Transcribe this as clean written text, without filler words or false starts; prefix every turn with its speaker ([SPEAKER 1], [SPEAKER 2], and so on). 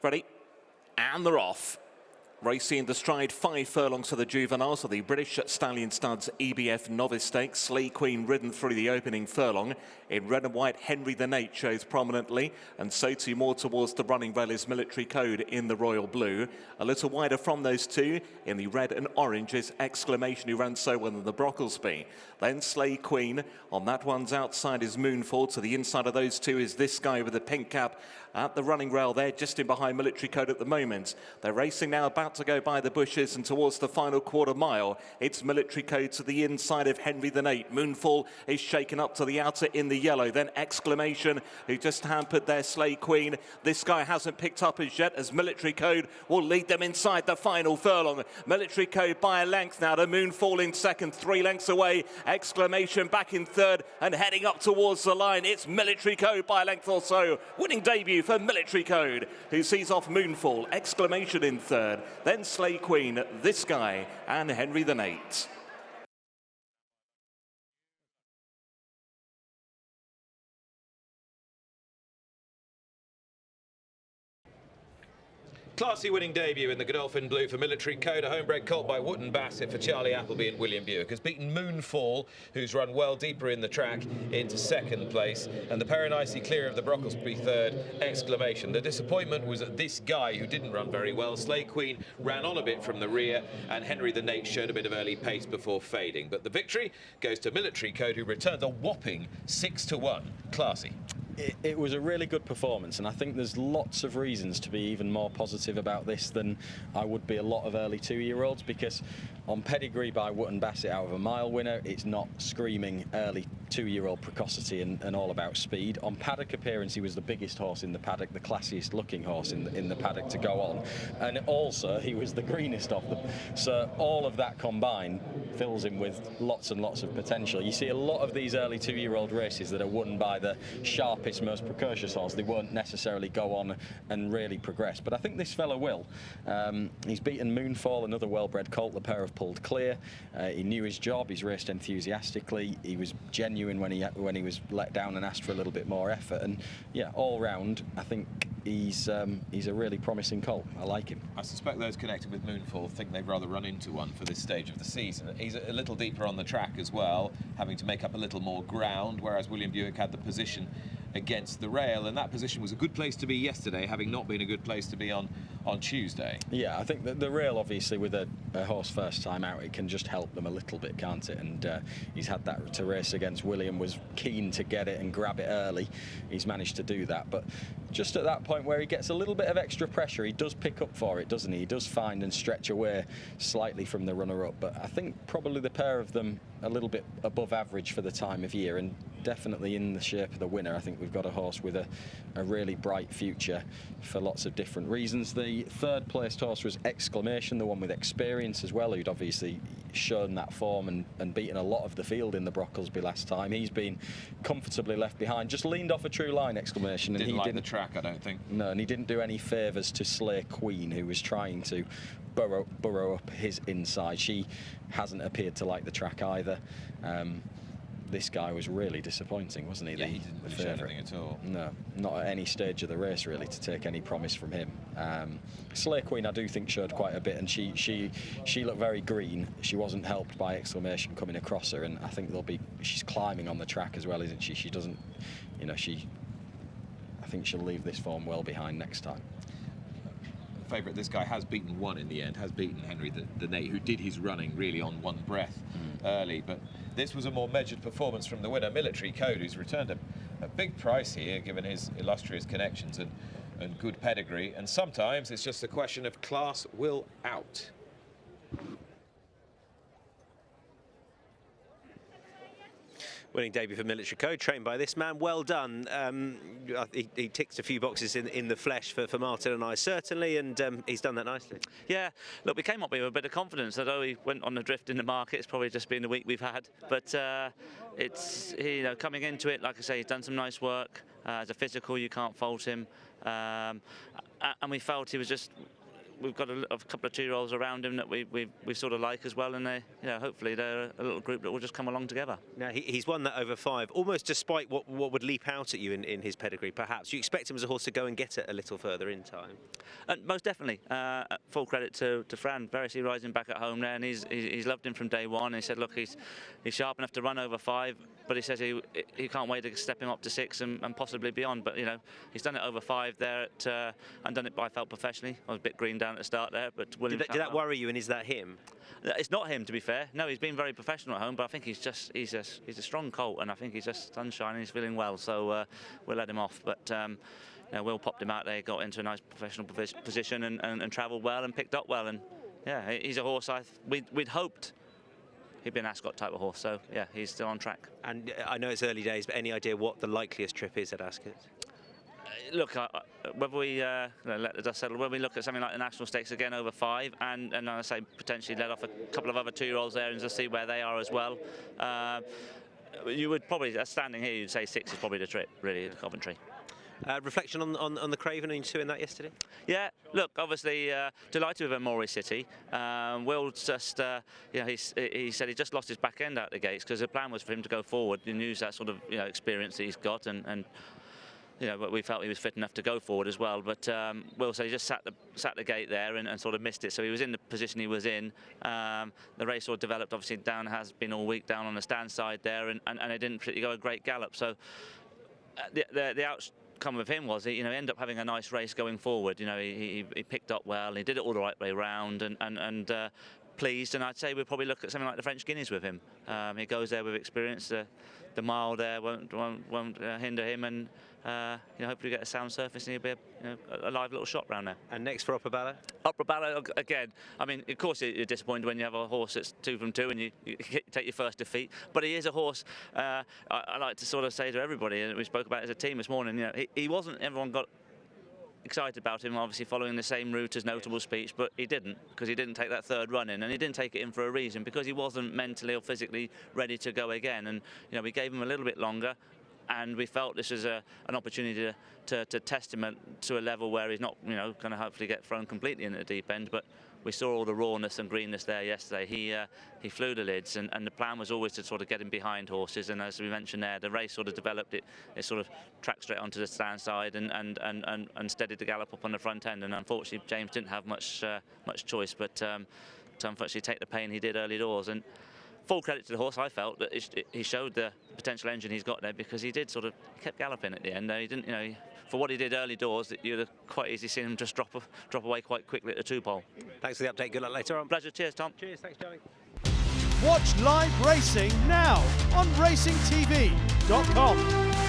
[SPEAKER 1] Ready? And they're off. Racing the stride 5 furlongs for the juveniles of the British Stallion Studs EBF Novice Stakes. Slay Queen ridden through the opening furlong. In red and white, Henry the Nate shows prominently, and so too more towards the running rail is Military Code in the royal blue. A little wider from those two in the red and orange is Exclamation, who ran so well in the Brocklesby. Then Slay Queen. On that one's outside is Moonfall. To the inside of those two is this guy with the pink cap at the running rail there, just in behind Military Code at the moment. They're racing now, about to go by the bushes and towards the final quarter mile. It's Military Code to the inside of Henry the Nate. Moonfall is shaken up to the outer in the yellow. Then Exclamation, who just hampered their Slay Queen. This guy hasn't picked up as yet, as Military Code will lead them inside the final furlong. Military Code by a length now to Moonfall in second, 3 lengths away. Exclamation back in third and heading up towards the line. It's Military Code by a length or so. Winning debut for Military Code, who sees off Moonfall. Exclamation in third. Then Slay Queen, this guy, and Henry the Nate.
[SPEAKER 2] Classy winning debut in the Godolphin Blue for Military Code, a homebred colt by Wootton Bassett for Charlie Appleby and William Buick. Has beaten Moonfall, who's run well deeper in the track, into second place. And the Paradisey clear of the Brocklesby third. Exclamation. The disappointment was that this guy, who didn't run very well, Slay Queen, ran on a bit from the rear, and Henry the Nate showed a bit of early pace before fading. But the victory goes to Military Code, who returned a whopping 6-1. Classy.
[SPEAKER 3] It was a really good performance, and I think there's lots of reasons to be even more positive about this than I would be a lot of early 2-year-olds, because on pedigree by Wootton Bassett out of a mile winner, it's not screaming early 2-year-old precocity and all about speed. On paddock appearance, he was the biggest horse in the paddock, the classiest looking horse in the paddock to go on, and also he was the greenest of them. So all of that combined fills him with lots and lots of potential. You see a lot of these early 2-year-old races that are won by the sharpest, most precocious horse. They won't necessarily go on and really progress, but I think this fella will. He's beaten Moonfall, another well-bred colt. The pair have pulled clear. He knew his job. He's raced enthusiastically. He was genuine when he was let down and asked for a little bit more effort. And yeah, all round, I think he's a really promising colt. I like him.
[SPEAKER 2] I suspect those connected with Moonfall think they'd rather run into one for this stage of the season. He's a little deeper on the track as well, having to make up a little more ground, whereas William Buick had the position against the rail, and that position was a good place to be yesterday, having not been a good place to be on Tuesday.
[SPEAKER 3] Yeah, I think that the rail, obviously, with a horse first time out, it can just help them a little bit, can't it? And he's had that to race against. William was keen to get it and grab it early. He's managed to do that, but just at that point where he gets a little bit of extra pressure, he does pick up for it, doesn't he? He does find and stretch away slightly from the runner-up, but I think probably the pair of them a little bit above average for the time of year, and definitely in the shape of the winner. I think we've got a horse with a really bright future for lots of different reasons. The third placed horse was Exclamation, the one with experience as well, who'd obviously shown that form and beaten a lot of the field in the Brocklesby last time. He's been comfortably left behind, just leaned off a true line, Exclamation. And he didn't
[SPEAKER 2] the track, I don't think.
[SPEAKER 3] No, and he didn't do any favours to Slay Queen, who was trying to burrow up his inside. She hasn't appeared to like the track either. This guy was really disappointing, wasn't he?
[SPEAKER 2] Yeah, he didn't show anything at all.
[SPEAKER 3] No, not at any stage of the race, really, to take any promise from him. Slay Queen, I do think, showed quite a bit, and she looked very green. She wasn't helped by Exclamation coming across her, and I think she's climbing on the track as well, isn't she? She doesn't, you know, I think she'll leave this form well behind next time.
[SPEAKER 2] Favourite, this guy has beaten one in the end, has beaten Henry the Nate, who did his running really on one breath early, but this was a more measured performance from the winner, Military Code, who's returned a big price here, given his illustrious connections and good pedigree, and sometimes it's just a question of class will out.
[SPEAKER 4] Winning debut for Military Code, trained by this man. Well done. He ticks a few boxes in the flesh for Martin and I, certainly, and he's done that nicely.
[SPEAKER 5] Yeah, look, we came up with a bit of confidence, although we went on the drift in the market. It's probably just been the week we've had, but it's, you know, coming into it, like I say, he's done some nice work. As a physical, you can't fault him, and we felt he was just we've got a couple of 2-year-olds around him that we sort of like as well, and they, hopefully they're a little group that will just come along together.
[SPEAKER 4] Now he's won that over 5, almost despite what would leap out at you in his pedigree. Perhaps you expect him as a horse to go and get it a little further in time.
[SPEAKER 5] Most definitely. Full credit to Fran, very rising back at home there, and he's loved him from day one. He said, look, he's sharp enough to run over 5, but he says he can't wait to step him up to 6 and possibly beyond. But he's done it over 5 there and done it, I felt, professionally. I was a bit green down at the start there, but William.
[SPEAKER 4] Did that worry you, and is that him?
[SPEAKER 5] It's not him, to be fair. No, he's been very professional at home, but I think he's a strong colt, and I think he's just sunshine and he's feeling well, so we'll let him off. But Will popped him out there, got into a nice professional position and travelled well and picked up well, and yeah, he's a horse we'd hoped he'd be an Ascot type of horse, so yeah, he's still on track.
[SPEAKER 4] And I know it's early days, but any idea what the likeliest trip is at Ascot?
[SPEAKER 5] Look, whether we let the dust settle, when we look at something like the National Stakes again over 5, and I say potentially let off a couple of other 2-year-olds there and just see where they are as well. You would probably, standing here, you'd say 6 is probably the trip, really, to Coventry.
[SPEAKER 4] Reflection on the Craven, and you two in that yesterday?
[SPEAKER 5] Yeah, look, obviously delighted with Amore City. Will just, he said he just lost his back end out the gates because the plan was for him to go forward and use that sort of experience that he's got, and but we felt he was fit enough to go forward as well. But Will said he just sat the gate there and sort of missed it. So he was in the position he was in. The race sort of developed, obviously, has been all week down on the stand side there, and it didn't particularly go a great gallop. So the outcome of him was he ended up having a nice race going forward. He picked up well. He did it all the right way round, and pleased. And I'd say we'll probably look at something like the French Guineas with him. He goes there with experience. The mile there won't hinder him, and hopefully get a sound surface and he'll be a live little shot round there.
[SPEAKER 4] And next for Appleby?
[SPEAKER 5] Appleby again. I mean, of course you're disappointed when you have a horse that's 2 from 2 and you take your first defeat. But he is a horse. I like to sort of say to everybody, and we spoke about it as a team this morning. He wasn't. Everyone got excited about him, obviously following the same route as Notable Speech, but he didn't, because he didn't take that 3rd run in, and he didn't take it in for a reason, because he wasn't mentally or physically ready to go again. And we gave him a little bit longer, and we felt this was an opportunity to test him to a level where he's not going to hopefully get thrown completely in at the deep end. But we saw all the rawness and greenness there yesterday. He flew the lids, and the plan was always to sort of get him behind horses. And as we mentioned there, the race sort of developed it sort of tracked straight onto the stand side and steadied the gallop up on the front end. And unfortunately, James didn't have much choice, but to unfortunately take the pain he did early doors. And full credit to the horse, I felt that he showed the potential engine he's got there, because he kept galloping at the end. He didn't, for what he did early doors, that you'd have quite easily seen him just drop away quite quickly at the 2-pole.
[SPEAKER 4] Thanks for the update. Good luck later on.
[SPEAKER 5] Pleasure. Cheers, Tom.
[SPEAKER 4] Cheers. Thanks, Joey.
[SPEAKER 6] Watch live racing now on racingtv.com.